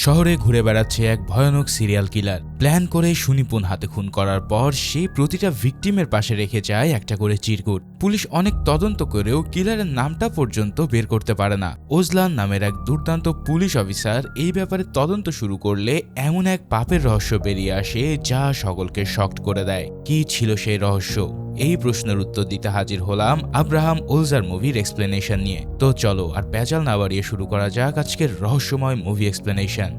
শহরে ঘুরে বেড়াচ্ছে এক ভয়ানক সিরিয়াল কিলার। প্ল্যান করে সুনিপুণ হাতে খুন করার পর সে প্রতিটা ভিকটিমের পাশে রেখে যায় একটা করে চিরকুট। পুলিশ অনেক তদন্ত করেও কিলারের নামটা পর্যন্ত বের করতে পারে না। ওজলান নামের এক দুর্দান্ত পুলিশ অফিসার এই ব্যাপারে তদন্ত শুরু করলে এমন এক পাপের রহস্য বেরিয়ে আসে যা সকলকে শকড করে দেয়। কি ছিল সেই রহস্য? এই প্রশ্নের উত্তর দিতে হাজির হলাম আব্রাহাম ওলজার মুভির এক্সপ্লেনেশন নিয়ে। তো চলো আর পেঁচাল না বাড়িয়ে শুরু করা যাক আজকের রহস্যময় মুভি এক্সপ্লেনেশন।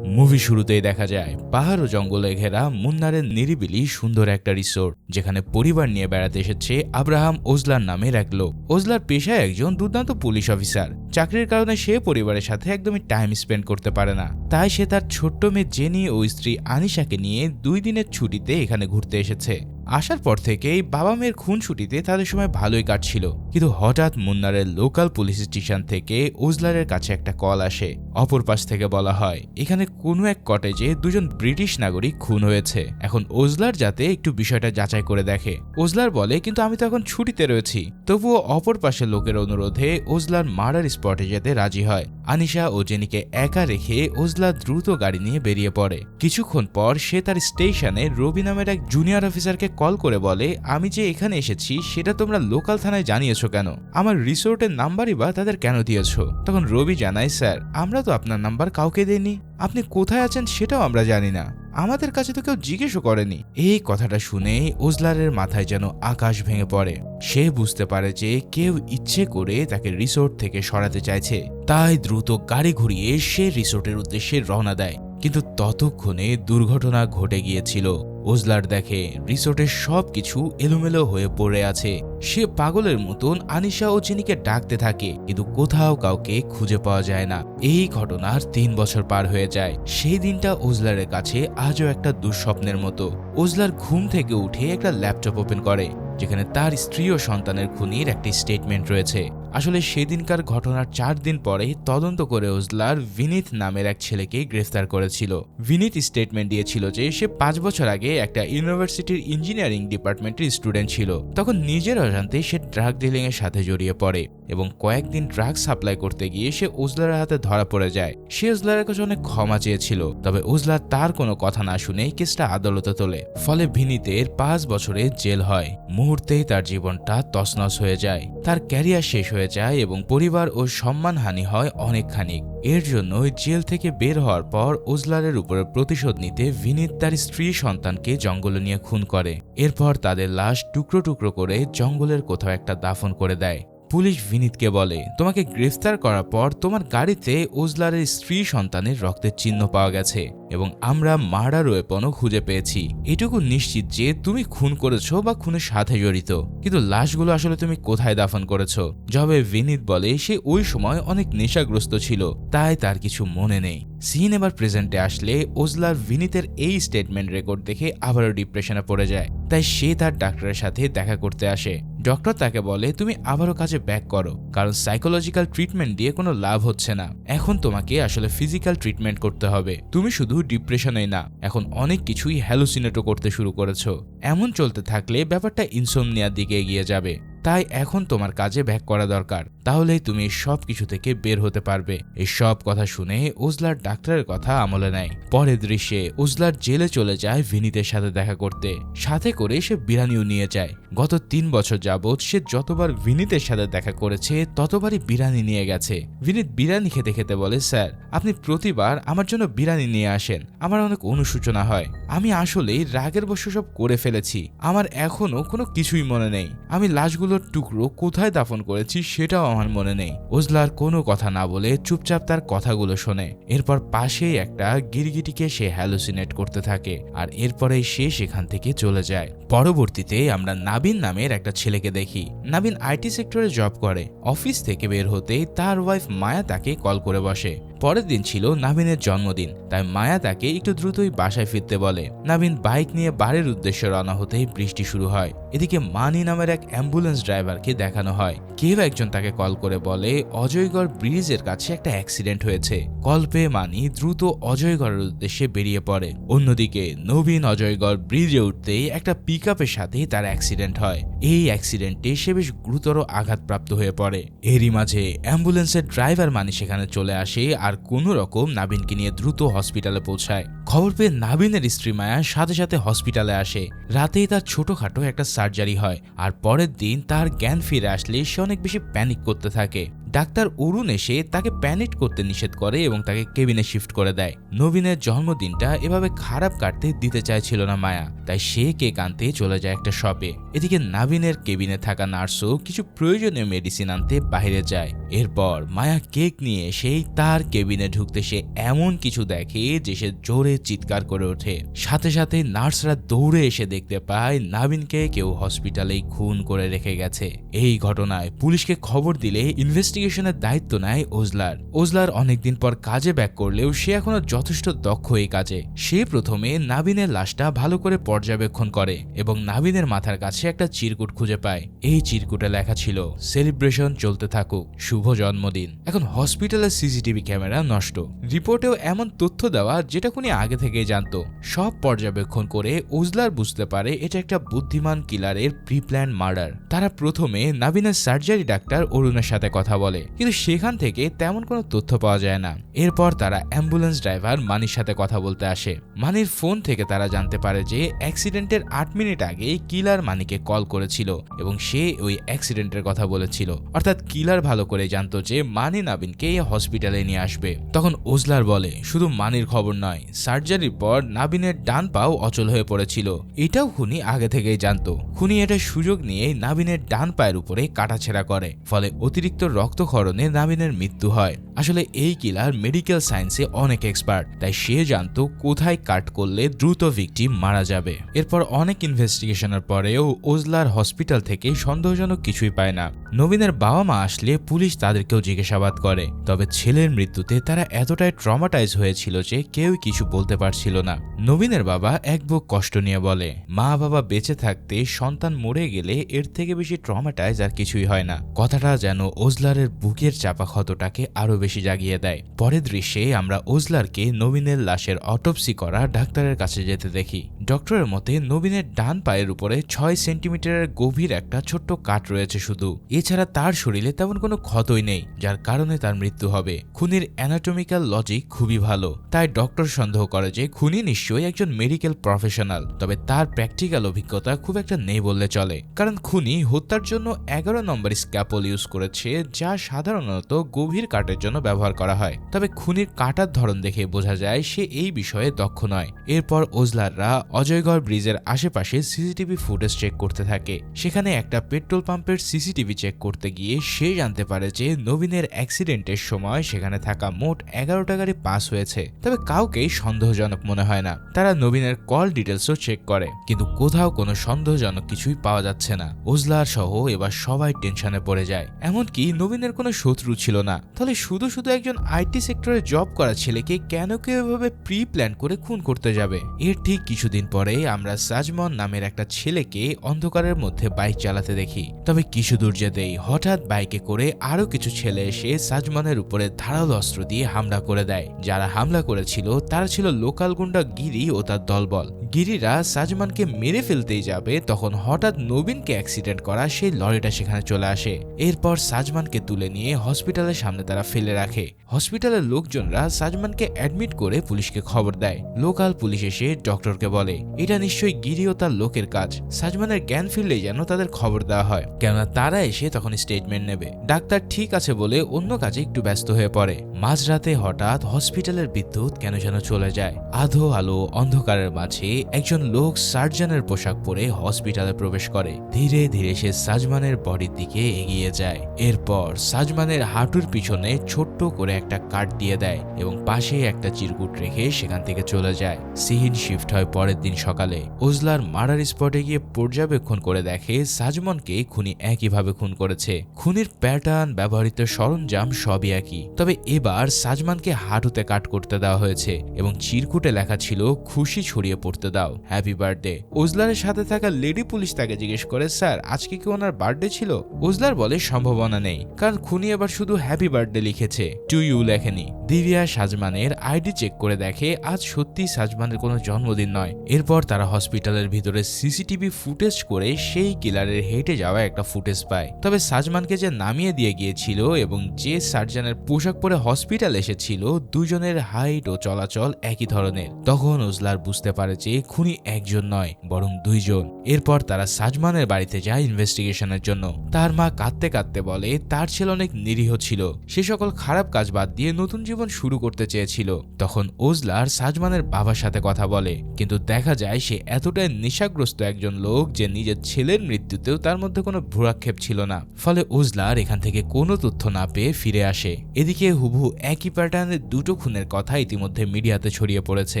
মুভি শুরুতেই দেখা যায় পাহাড় ও জঙ্গলে ঘেরা মুন্নারের নিরিবিলি সুন্দর একটা রিসোর্ট, যেখানে পরিবার নিয়ে বেড়াতে এসেছে আব্রাহাম ওজলার নামের এক লোক। ওজলার পেশায় একজন দুর্দান্ত পুলিশ অফিসার। চাকরির কারণে সে পরিবারের সাথে একদমই টাইম স্পেন্ড করতে পারে না, তাই সে তার ছোট্ট মেয়ে জেনি ও স্ত্রী আনিশাকে নিয়ে 2 দিনের ছুটিতে এখানে ঘুরতে এসেছে। আসার পর থেকেই বাবা মেয়ের খুনসুটিতে তাদের সময় ভালোই কাটছিল, কিন্তু হঠাৎ মুন্নারের লোকাল পুলিশ স্টেশন থেকে ওজলারের কাছে একটা কল আসে। অপর পাশ থেকে বলা হয় এখানে কোনো এক কটেজে 2জন ব্রিটিশ নাগরিক খুন হয়েছে। এখন ওজলার যাতে একটু বিষয়টা যাচাই করে দেখে। ওজলার বলে কিন্তু আমি তো এখন ছুটিতে রয়েছি। তবুও অপর পাশের লোকের অনুরোধে ওজলার মার্ডার স্পটে যেতে রাজি হয়। আনিশা ও জেনিকে একা রেখে ওজলার দ্রুত গাড়ি নিয়ে বেরিয়ে পড়ে। কিছুক্ষণ পর সে তার স্টেশনে রবি নামের এক জুনিয়র অফিসারকে কল করে বলে আমি যে এখানে এসেছি সেটা তোমরা লোকাল থানায় জানিয়েছো কেন? আমার রিসোর্টের নাম্বারই বা তাদের কেন দিয়েছো? তখন রবি জানায় স্যার আমরা তো আপনার নাম্বার কাউকে দেইনি, আপনি কোথায় আছেন সেটাও আমরা জানি না, আমাদের কাছে তো কেউ জিজ্ঞেসও করেনি। এই কথাটা শুনে ওজলারের মাথায় যেন আকাশ ভেঙে পড়ে। সে বুঝতে পারে যে কেউ ইচ্ছে করে তাকে রিসোর্ট থেকে সরাতে চাইছে, তাই দ্রুত গাড়ি ঘুরিয়ে সে রিসোর্টের উদ্দেশ্যে রওনা দেয়। কিন্তু ততক্ষণে দুর্ঘটনা ঘটে গিয়েছিল। ওজলার দেখে রিসোর্টের সবকিছু এলোমেলো হয়ে পড়ে আছে। সে পাগলের মতন আনিশা ও জেনিকে ডাকতে থাকে, কিন্তু কোথাও কাউকে খুঁজে পাওয়া যায় না। এই ঘটনার 3 বছর পার হয়ে যায়। সেই দিনটা ওজলারের কাছে আজও একটা দুঃস্বপ্নের মতো। ওজলার ঘুম থেকে উঠে একটা ল্যাপটপ ওপেন করে, যেখানে তার স্ত্রী ও সন্তানের খুনির একটি স্টেটমেন্ট রয়েছে। আসলে সেদিনকার ঘটনার 4 দিন পরে তদন্ত করে ওজলার ভিনিত নামের এক ছেলেকে গ্রেফতার করেছিল। ভিনিত স্টেটমেন্ট দিয়েছিল যে সে 5 বছর আগে একটা ইউনিভার্সিটির ইঞ্জিনিয়ারিং ডিপার্টমেন্টের স্টুডেন্ট ছিল। তখন নিজের অজান্তে সে ড্রাগ ডিলিং এর সাথে জড়িয়ে পড়ে এবং কয়েকদিন ড্রাগ সাপ্লাই করতে গিয়ে সে ওজলারের হাতে ধরা পড়ে যায়। সে ওজলারের কাছে অনেক ক্ষমা চেয়েছিল, তবে ওজলার তার কোনো কথা না শুনেই কেসটা আদালতে তোলে। ফলে ভিনিতের 5 বছরের জেল হয়। মুহূর্তেই তার জীবনটা তছনছ হয়ে যায়, তার ক্যারিয়ার শেষ হয়ে যায় এবং পরিবার ও সম্মানহানি হয় অনেকখানি। এর জন্য জেল থেকে বের হওয়ার পর ওজলারের উপরে প্রতিশোধ নিতে ভিনিত তার স্ত্রী সন্তানকে জঙ্গলে নিয়ে খুন করে। এরপর তাদের লাশ টুকরো টুকরো করে জঙ্গলের কোথাও একটা দাফন করে দেয়। পুলিশ ভিনিতকে বলে তোমাকে গ্রেফতার করার পর তোমার গাড়িতে ওজলারের স্ত্রী সন্তানের রক্তের চিহ্ন পাওয়া গেছে এবং আমরা মার্ডার ওয়েপনও খুঁজে পেয়েছি। এটুকু নিশ্চিত যে তুমি খুন করেছো বা খুনের সাথে জড়িত, কিন্তু লাশগুলো আসলে তুমি কোথায় দাফন করেছো? জবাবে ভিনিত বলে সে ওই সময় অনেক নেশাগ্রস্ত ছিল, তাই তার কিছু মনে নেই। সিন এবার প্রেজেন্টে আসলে ওজলার ভিনিতের এই স্টেটমেন্ট রেকর্ড দেখে আবারও ডিপ্রেশনে পড়ে যায়। তাই সে তার ডাক্তারের সাথে দেখা করতে আসে। ডক্টর তাকে বলে তুমি আবারও কাজে ব্যাক করো, কারণ সাইকোলজিক্যাল ট্রিটমেন্ট দিয়ে কোনো লাভ হচ্ছে না। এখন তোমাকে আসলে ফিজিক্যাল ট্রিটমেন্ট করতে হবে। তুমি শুধু ডিপ্রেশনেই না, এখন অনেক কিছুই হ্যালুসিনেটও করতে শুরু করেছো। এমন চলতে থাকলে ব্যাপারটা ইনসোমনিয়ার দিকে এগিয়ে যাবে। তাই এখন তোমার কাজে ব্যাক করা দরকার, তাহলেই তুমি সব কিছু থেকে বের হতে পারবে। এই সব কথা শুনে ওজলার ডাক্তারের কথা আমলে নেয়। পরের দৃশ্যে ওজলার জেলে চলে যায় ভিনিতের সাথে দেখা করতে। সাথে করে সে বিরিয়ানিও নিয়ে যায়। গত 3 বছর যাবৎ সে যতবার ভিনিতের সাথে দেখা করেছে ততবারই বিরিয়ানি নিয়ে গেছে। ভিনিত বিরিয়ানি খেতে খেতে বলে স্যার আপনি প্রতিবার আমার জন্য বিরিয়ানি নিয়ে আসেন, আমার অনেক অনুশোচনা হয়। আমি আসলেই রাগের বশে সব করে ফেলেছি, আমার এখনো কোনো কিছুই মনে নেই। আমি লাশগুলোর টুকরো কোথায় দাফন করেছি সেটাও আমার মনে নেই। ওজলার কোনো কথা না বলে চুপচাপ তার কথাগুলো শোনে। এরপর পাশেই একটা গিরগিটিকে সে হ্যালুসিনেট করতে থাকে, আর এরপরেই সে সেখান থেকে চলে যায়। পরবর্তীতে আমরা নাবিন নামের একটা ছেলেকে দেখি। নাবিন আইটি সেক্টরে জব করে। অফিস থেকে বের হতেই তার ওয়াইফ মায়া তাকে কল করে বসে। পরের দিন ছিল নাবিনের জন্মদিন, তাই মায়া তাকে একটু দ্রুতই বাসায় ফিরতে বলে। নাবিন বাইক নিয়ে বাড়ির উদ্দেশ্যে রওনা হতেই বৃষ্টি শুরু হয়। এদিকে মানি নামের এক অ্যাম্বুলেন্স ড্রাইভারকে দেখানো হয়। কেউ একজন তাকে কল করে বলে অজয়গড় ব্রিজের কাছে একটা অ্যাক্সিডেন্ট হয়েছে। কল পেয়ে মানি দ্রুত অজয়গড়ের উদ্দেশ্যে বেরিয়ে পড়ে। অন্যদিকে নবীন অজয়গড় ব্রিজে উঠতেই একটা পিকআপের সাথে তার অ্যাক্সিডেন্ট হয়। এই অ্যাক্সিডেন্টে সে বেশ গুরুতর আঘাতপ্রাপ্ত হয়ে পড়ে। এরই মাঝে অ্যাম্বুলেন্সের ড্রাইভার মানি সেখানে চলে আসে আর আর কোনো রকম নাবিনকে নিয়ে দ্রুত হসপিটালে পৌঁছায়। খবর পেয়ে নাবিনের স্ত্রী মায়া সাথে সাথে হসপিটালে আসে। রাতেই তার ছোটখাটো একটা সার্জারি হয়, আর পরের দিন তার জ্ঞান ফিরে আসলে সে অনেক বেশি প্যানিক করতে থাকে। ডাক্তার অরুণ এসে তাকে প্যানিক করতে নিষেধ করে এবং তাকে কেবিনে শিফট করে দেয়। নবীনের জন্মদিনটা এভাবে খারাপ কাটতে দিতে চাইছিল না মায়া, তাই সে কেক আনতে চলে যায় একটা শপে। এদিকে নাবিনের কেবিনে থাকা নার্সও কিছু প্রয়োজনীয় মেডিসিন আনতে বাইরে যায়। এরপর মায়া কেক নিয়ে এসেই তার কেবিনে ঢুকতে সে এমন কিছু দেখে যে সে জোরে চিৎকার করে ওঠে। সাথে সাথে নার্সরা দৌড়ে এসে দেখতে পায় নাবিনকে কেউ হসপিটালেই খুন করে রেখে গেছে। এই ঘটনায় পুলিশকে খবর দিলে ইনভেস্টিগেশনের দায়িত্ব নেয় ওজলার। ওজলার অনেকদিন পর কাজে ব্যাক করলেও সে এখনো যথেষ্ট দক্ষ এই কাজে। সে প্রথমে নাবিনের লাশটা ভালো করে পর্যবেক্ষণ করে এবং নাবিনের মাথার কাছে একটা চিরকুট খুঁজে পায়। এই চিরকুটে লেখা ছিল, সেলিব্রেশন চলতে থাকুক, শুভ জন্মদিন। এখন হসপিটালের সিসিটিভি ক্যামেরা নষ্ট, রিপোর্টেও এমন তথ্য দেওয়া যেটা খুনি আগে থেকেই জানতো। সব পর্যবেক্ষণ করে ওজলার বুঝতে পারে এটা একটা বুদ্ধিমান কিলারের প্রি প্ল্যান মার্ডার। তারা প্রথমে নাবিনের সার্জারি ডাক্তার অরুণের সাথে কথা বলে, কিন্তু সেখান থেকে তেমন কোনো তথ্য পাওয়া যায় না। এরপর তারা অ্যাম্বুলেন্স ড্রাইভার মানির সাথে কথা বলতে আসে। মানির ফোন থেকে তারা জানতে পারে যে অ্যাক্সিডেন্টের 8 মিনিট আগে কিলার মানিকে কল করেছিল এবং সে ওই অ্যাক্সিডেন্টের কথা বলেছিল। অর্থাৎ কিলার ভালো করে জানতো যে মানি নাবিনকে হসপিটালে নিয়ে আসবে। তখন ওজলার বলে, শুধু মানির খবর নয়, সার্জারির পর নাবিনের ডান পাও অচল হয়ে পড়েছিল, এটাও খুনি আগে থেকেই জানতো। খুনি এটা সুযোগ নিয়ে নাবিনের ডান পায়ের উপরে কাটাছেঁড়া করে, ফলে অতিরিক্ত রক্তক্ষরণে নাবিনের মৃত্যু হয়। আসলে এই কিলার মেডিকেল সায়েন্সে অনেক এক্সপার্ট, তাই সে জানতো কোথায় কাট করলে দ্রুত ভিকটিম মারা যাবে। এরপর অনেক ইনভেস্টিগেশনের পরেও ওজলার হসপিটাল থেকে সন্দেহজনক কিছুই পায় না। নবীনের বাবা মা আসলে পুলিশ তাদেরকেও জিজ্ঞাসাবাদ করে, তবে ছেলের মৃত্যুতে তারা এতটাই ট্রমাটাইজ হয়েছিল যে কেউ কিছু বলতে পারছিল না। নবীনের বাবা এক বুক কষ্ট নিয়ে বলে, মা বাবা বেঁচে থাকতে সন্তান মরে গেলে এর থেকে বেশি ট্রমাটাইজ আর কিছুই হয় না। কথাটা যেন ওজলারের বুকের চাপা ক্ষতটাকে আরো বেশি জাগিয়ে দেয়। পরের দৃশ্যে আমরা ওজলারকে নবীনের লাশের অটোপসি করা ডাক্তারের কাছে যেতে দেখি। ডক্টরের মতে নবীনের ডান পায়ের উপরে 6 সেন্টিমিটারের গভীর একটা ছোট্ট কাট রয়েছে শুধু, এছাড়া তার শরীরে তেমন কোনো ক্ষতই নেই, যার কারণে তার মৃত্যু হবে। খুনির অ্যানাটমিক্যাল লজিক খুবই ভালো, তাই ডক্টর সন্দেহ করে যে খুনি নিশ্চয়ই একজন মেডিকেল প্রফেশনাল, তবে তার প্র্যাকটিক্যাল অভিজ্ঞতা খুব একটা নেই বললে চলে, কারণ খুনি হত্যার জন্য 11 নম্বর স্ক্যাপল ইউজ করেছে, যা সাধারণত গভীর কাটের জন্য ব্যবহার করা হয়। তবে খুনির কাটার ধরন দেখে বোঝা যায় সে এই বিষয়ে দক্ষ নয়। এরপর ওজলাররা অজয়গড় ব্রিজের আশেপাশে সিসিটিভি ফুটেজ চেক করতে থাকে। সেখানে একটা পেট্রোল পাম্পের সিসিটিভি চেক করতে গিয়ে সে জানতে পারে যে নবীনের অ্যাক্সিডেন্টের সময় সেখানে থাকা মোট 11টা গাড়ি পাস হয়েছে, তবে কাউকেই সন্দেহজনক মনে হয় না। তারা নবীনের কল ডিটেলসও চেক করে, কিন্তু কোথাও কোনো সন্দেহজনক কিছুই পাওয়া যাচ্ছে না। ওজলার সহ এবার সবাই টেনশনে পড়ে যায়। এমনকি নবীনের কোনো শত্রু ছিল না, তাহলে শুধু শুধু একজন আইটি সেক্টরে জব করা ছেলেকে কেন কেউ এভাবে প্রি প্ল্যান করে খুন করতে যাবে? এর ঠিক কিছুদিন পরে আমরা সাজমন নামের একটা ছেলেকে অন্ধকারের মধ্যে বাইক চালাতে দেখি। তবে কিছু দূর যেতেই হঠাৎ বাইকে করে আরো কিছু ছেলে এসে সাজমনের উপরে ধারালো অস্ত্র দিয়ে হামলা করে দেয়। যারা হামলা করেছিল তারা ছিল লোকাল গুন্ডা গিরি ও তার দলবল। গিরিরা সাজমানকে মেরে ফেলতেই যাবে, তখন হঠাৎ নবীনকে অ্যাক্সিডেন্ট করা সেই লরিটা সেখানে চলে আসে। এরপর সাজমানকে তুলে নিয়ে হসপিটালের সামনে তারা ফেলে রাখে। হসপিটালের লোকজনরা সাজমানকে অ্যাডমিট করে পুলিশকে খবর দেয়। লোকাল পুলিশ এসে ডক্টরকে বলে, এটা নিশ্চয়ই গিরি ও তার লোকের কাজ, সাজমানের জ্ঞান ফিরলেই যেন তাদের খবর দেওয়া হয়, কেননা তারা এসে তখন স্টেটমেন্ট নেবে। ডাক্তার ঠিক আছে বলে অন্য কাজে একটু ব্যস্ত হয়ে পড়ে। মাঝরাতে হঠাৎ হসপিটালের বিদ্যুৎ কেন যেন চলে যায়। আধো আলো অন্ধকারের মাঝে একজন লোক সার্জনের পোশাক পরে হসপিটালে প্রবেশ করে। ধীরে ধীরে সে সাজমানের বডির দিকে এগিয়ে যায়। এরপর সাজমানের হাঁটুর পিছনে ছোট্ট করে একটা কাট দিয়ে দেয় এবং পাশে একটা চিরকুট রেখে সেখান থেকে চলে যায়। সিন শিফট হয় পরের দিন সকালে। ওজলার মার্ডার স্পটে গিয়ে পর্যবেক্ষণ করে দেখে সাজমনকে খুনি একইভাবে খুন করেছে। খুনির প্যাটার্ন, ব্যবহৃত সরঞ্জাম সবই একই, তবে এবার সাজমানকে হাঁটুতে কাট করতে দেওয়া হয়েছে এবং চিরকুটে লেখা ছিল খুশি ছড়িয়ে পড়তে দাও, হ্যাপি বার্থডে। ওজলারের সাথে থাকা লেডি পুলিশ তাকে জিজ্ঞেস করে, স্যার আজকে কি ওনার বার্থডে ছিল? ওজলার বলে সম্ভাবনা নেই, কারণ খুনি এবার শুধু হ্যাপি বার্থডে লিখেছে, টু ইউ লেখেনি। দিব্যা সাজমানের আইডি চেক করে দেখে আজ সত্যি সাজমানের কোনো জন্মদিন নয়। এরপর তারা হসপিটালের ভিতরে সিসিটিভি ফুটেজ করে সেই কিলারের হেঁটে যাওয়া একটা ফুটেজ পায়। তবে সাজমানকে যে নামিয়ে দিয়ে গিয়েছিল এবং যে সার্জনের পোশাক পরে হসপিটাল এসেছিল, দুজনের হাইট ও চলাচল একই ধরনের। তখন ওজলার বুঝতে পারে যে খুনি একজন নয় বরং দুইজন। এরপর তারা সাজমানের বাড়িতে যায় ইনভেস্টিগেশনের জন্য। তার মা কাঁদতে কাঁদতে বলে তার ছেলে অনেক নিরীহ ছিল, সে সকল খারাপ কাজ বাদ দিয়ে নতুন জীবন শুরু করতে চেয়েছিল। তখন ওজলার সাজমানের বাবার সাথে কথা বলে, কিন্তু দেখা যায় সে এতটাই নেশাগ্রস্ত একজন লোক যে নিজের ছেলের মৃত্যুতেও তার মধ্যে কোনো ভ্রুক্ষেপ ছিল না। ফলে ওজলার এখান থেকে কোনো তথ্য না পেয়ে ফিরে আসে। এদিকে হুবহু একই প্যাটার্নের দুটো খুনের কথা ইতিমধ্যে মিডিয়াতে ছড়িয়ে পড়েছে।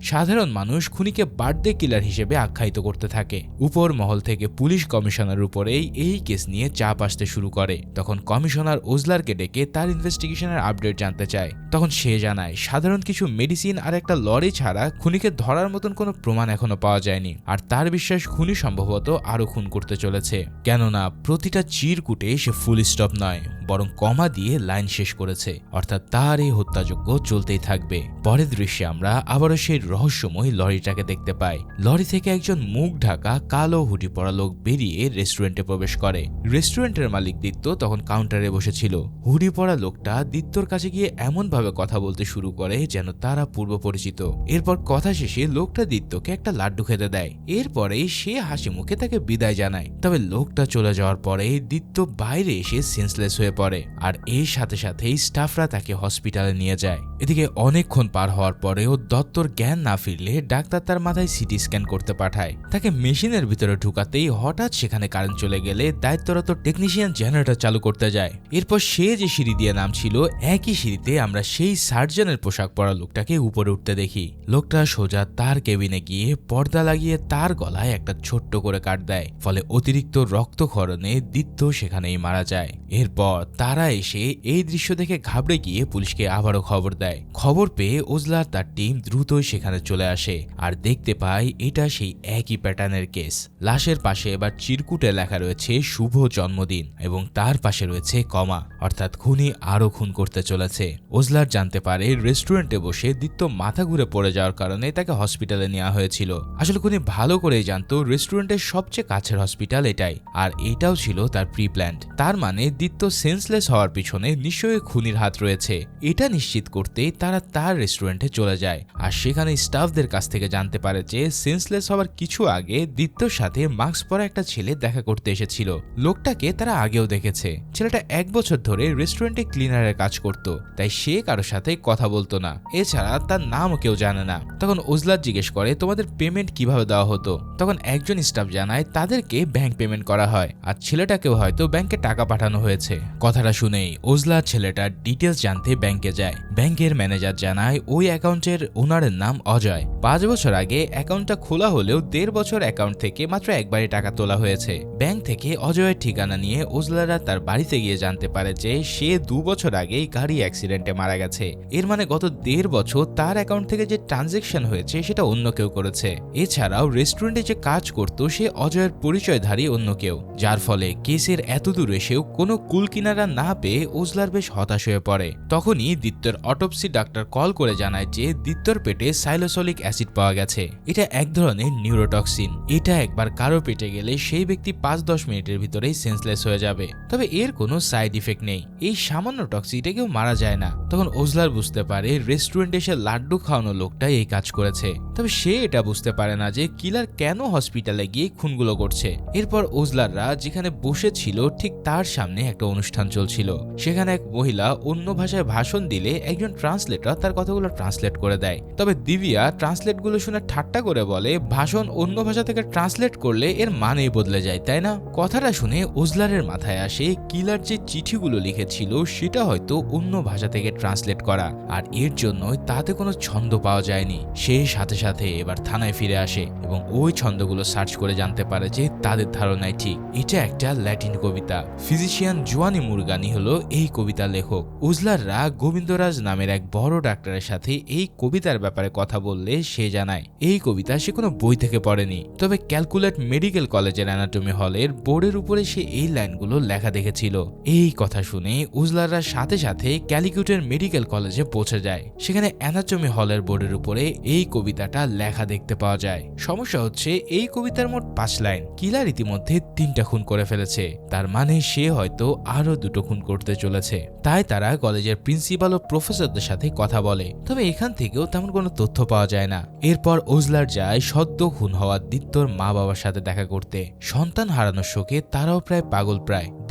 সাধারণ মানুষ খুনিকে বার্থডে কিলার হিসেবে আখ্যায়িত করতে থাকে। উপর মহল থেকে পুলিশ কমিশনার উপরেই এই কেস নিয়ে চাপ আসতে শুরু করে। তখন কমিশনার ওজলারকে ডেকে তার ইনভেস্টিগেশনের আপডেট জানতে চায়। তখন সে জানায় সাধারণ কিছু মেডিসিন আর একটা লরি ছাড়া খুনিকে ধরার মতন কোনো প্রমাণ এখনো পাওয়া যায়নি। আর তার বিশ্বাস খুনি সম্ভবত আরো খুন করতে চলেছে, কেননা প্রতিটা চিরকুটে সে ফুল স্টপ নয় বরং কমা দিয়ে লাইন শেষ করেছে, অর্থাৎ তার এই হত্যাযজ্ঞ চলতেই থাকবে। পরের দৃশ্যে আমরা আবারও সেই রহস্যময় লরিটাকে দেখতে পাই। লরি থেকে একজন মুখ ঢাকা কালো হুডি পরা লোক বেরিয়ে রেস্টুরেন্টে প্রবেশ করে। রেস্টুরেন্টের মালিক দিত্য তখন কাউন্টারে বসেছিল। হুডি পরা লোকটা দিত্যর কাছে গিয়ে এমন ভাবে কথা বলতে শুরু করে যেন তারা পূর্ব পরিচিত। এরপর কথা শেষে লোকটা দিত্যকে একটা লাড্ডু খেতে দেয়। এরপরেই সে হাসি মুখে তাকে বিদায় জানায়। তবে লোকটা চলে যাওয়ার পরে দিত্য বাইরে এসে সেন্সলেস হয়ে পড়ে, আর এর সাথে সাথেই স্টাফরা তাকে হসপিটালে নিয়ে যায়। এদিকে অনেকক্ষণ পার হওয়ার পরেও দত্তর জ্ঞান না ফিরলে ডাক্তার তার মাথায় সিটি স্ক্যান করতে পাঠায়। তাকে মেশিনের ভিতরে ঢুকাতেই হঠাৎ সেখানে কারেন্ট চলে গেলে দায়িত্বরত টেকনিশিয়ান জেনারেটর চালু করতে যায়। এরপর সে যে সিঁড়ি দিয়ে নামছিল, একই সিঁড়িতে আমরা সেই সার্জনের পোশাক পরা লোকটাকে উপরে উঠতে দেখি। লোকটা সোজা তার কেবিনে গিয়ে পর্দা লাগিয়ে তার গলায় একটা ছোট্ট করে কাট দেয়। ফলে অতিরিক্ত রক্তক্ষরণে দিত্য সেখানেই মারা যায়। এরপর তারা এসে এই দৃশ্য দেখে ঘাবড়ে গিয়ে পুলিশকে আবারও খবর দেয়। খবর পেয়ে ওজলার তার টিম দ্রুতই সেখানে চলে আসে আর দেখতে পায় এটা সেই একই প্যাটার্নের কেস। লাশের পাশে এবার চিরকুটে লেখা রয়েছে শুভ জন্মদিন এবং তার পাশে রয়েছে কমা, অর্থাৎ খুনি আরো খুন করতে চলেছে। ওজলার জানতে পারে রেস্টুরেন্টে বসে দিত্য মাথা ঘুরে পড়ে যাওয়ার কারণে তাকে হসপিটালে নেওয়া হয়েছিল। আসলে খুনি ভালো করেই জানতো রেস্টুরেন্টের সবচেয়ে কাছের হসপিটাল এটাই, আর এটাও ছিল তার প্রি প্ল্যান্ড। তার মানে দিত্য সেন্সলেস হওয়ার পিছনে নিশ্চয়ই খুনির হাত রয়েছে। এটা নিশ্চিত করতেই তারা তার রেস্টুরেন্টে চলে যায়, আর সেখানে স্টাফদের কাছ থেকে জানতে পারে যে সেন্সলেস হওয়ার কিছু আগে দিত্যর সাথে মাস্ক পরা একটা ছেলে দেখা করতে এসেছিল। লোকটাকে তারা আগেও দেখেছে। ছেলেটা 1 বছর ধরে রেস্টুরেন্টে ক্লিনারের কাজ করত, তাই সে কারোর সাথে কথা বলতো না। এছাড়া তার নামও কেউ জানে না। তখন ওজলার জিজ্ঞেস করে তোমাদের পেমেন্ট কিভাবে দেওয়া হতো? তখন একজন স্টাফ জানায় তাদেরকে ব্যাংক পেমেন্ট করা হয়, আর ছেলেটাকেও হয়তো ব্যাংকে টাকা পাঠানো হয়েছে। কথাটা শুনেই ওজলার ছেলেটার ডিটেলস জানতে ব্যাংকে যায়। ব্যাংকের ম্যানেজার জানায় ওই অ্যাকাউন্টের ওনারের নাম অজয়। 5 বছর আগে অ্যাকাউন্টটা খোলা হলেও 1.5 বছর অ্যাকাউন্ট থেকে মাত্র একবারই টাকা তোলা হয়েছে। ব্যাংক থেকে অজয়ের ঠিকানা নিয়ে ওজলারা তার বাড়িতে গিয়ে জানতে পারে যে সে 2 বছর আগেই গাড়ি অ্যাক্সিডেন্টে মারা গেছে। এর মানে গত 1.5 বছর তার অ্যাকাউন্ট থেকে যে ট্রানজেকশন হয়েছে সেটা অন্য কেউ করেছে। এছাড়াও রেস্টুরেন্টে যে কাজ করতো সে অজয়ের পরিচয়ধারী অন্য কেউ, যার ফলে কেসের এত দূর এসেও কোনো কুল কিনারা না পেয়ে ওজলার বেশ হতাশ হয়ে পড়ে। তখনই দিত্যর অটোপসি ডাক্তার কল করে জানায় যে দিত্যর পেটে সাইলোসলিক অ্যাসিড পাওয়া গেছে। এটা এক ধরনের নিউরোটক্সিন। এটা একবার কারো পেটে গেলে সেই ব্যক্তি 5-10 মিনিটের ভিতরেই সেন্সলেস হয়ে যাবে। তবে এর কোনো সাইড ইফেক্ট নেই। এই সামান্য টক্সিটা কেউ মারা যায় না। তখন ওজলার বুঝতে পারে রেস্টুরেন্টে এসে লাড্ডু খাওয়ানো লোকটাই এই কাজ করেছে। তবে সে এটা বুঝতে পারে না যে কিলার কেন হসপিটালে গিয়ে খুনগুলো করছে। এরপর ওজলাররা যেখানে বসেছিল ঠিক তার সামনে একটা অনুষ্ঠান চলছিল। সেখানে এক মহিলা অন্য ভাষায় ভাষণ দিলে একজন ট্রান্সলেটর তার কথাগুলো ট্রান্সলেট করে দেয়। তবে দিব্যা ট্রান্সলেটগুলো শুনে ঠাট্টা করে বলে ভাষণ অন্য ভাষা থেকে ট্রান্সলেট করলে এর মানেই বদলে যায়, তাই না? কথাটা শুনে ওজলারের মাথায় আসে কিলার যে চিঠিগুলো লিখেছিল সেটা হয়তো অন্য ভাষা থেকে ট্রান্সলেট করা, আর এর জন্যই তাতে কোনো ছন্দ পাওয়া যায়নি। সে সাথে সাথে এবার থানায় ফিরে আসে এবং ওই ছন্দগুলো সার্চ করে জানতে পারে যে তাদের ধারণায় ঠিক এটা একটা ল্যাটিন কবিতা। ফিজিশিয়ান জোয়ানি মুরগানি হলো এই কবিতার লেখক। ওজলাররা গোবিন্দরাজ নামের এক বড় ডাক্তারের সাথে এই কবিতার ব্যাপারে কথা বললে সে জানায় এই কবিতা সে কোনো বই থেকে পড়েনি, তবে ক্যালকুলেট মেডিকেল কলেজের অ্যানাটমি হলের বোর্ডের উপরে সে এই লাইনগুলো লেখা দেখেছিল। এই কথা শুনে উজলাররা সাথে সাথে ক্যালিকুটের মেডিকেল কলেজে পৌঁছে যায়। সেখানে অ্যানাটমি হলের বোর্ডের উপরে এই কবিতাটা লেখা দেখতে পাওয়া যায়। সমস্যা হচ্ছে এই কবিতার মোট 5 লাইন, কিলার ইতিমধ্যে 3টা খুন করে ফেলেছে, তার মানে সে হয়তো আরো 2টো খুন করতে চলেছে। তাই তারা কলেজের প্রিন্সিপাল ও প্রফেসরদের সাথে কথা বলে, তবে এখান থেকেও তেমন কোনো তথ্য পাওয়া যায় না। এরপর ওজলার যায় সদ্য খুন হওয়া দিত্যর মা বাবার সাথে দেখা করতে। সন্তান হারানোর শোকে তারাও প্রায় পাগল।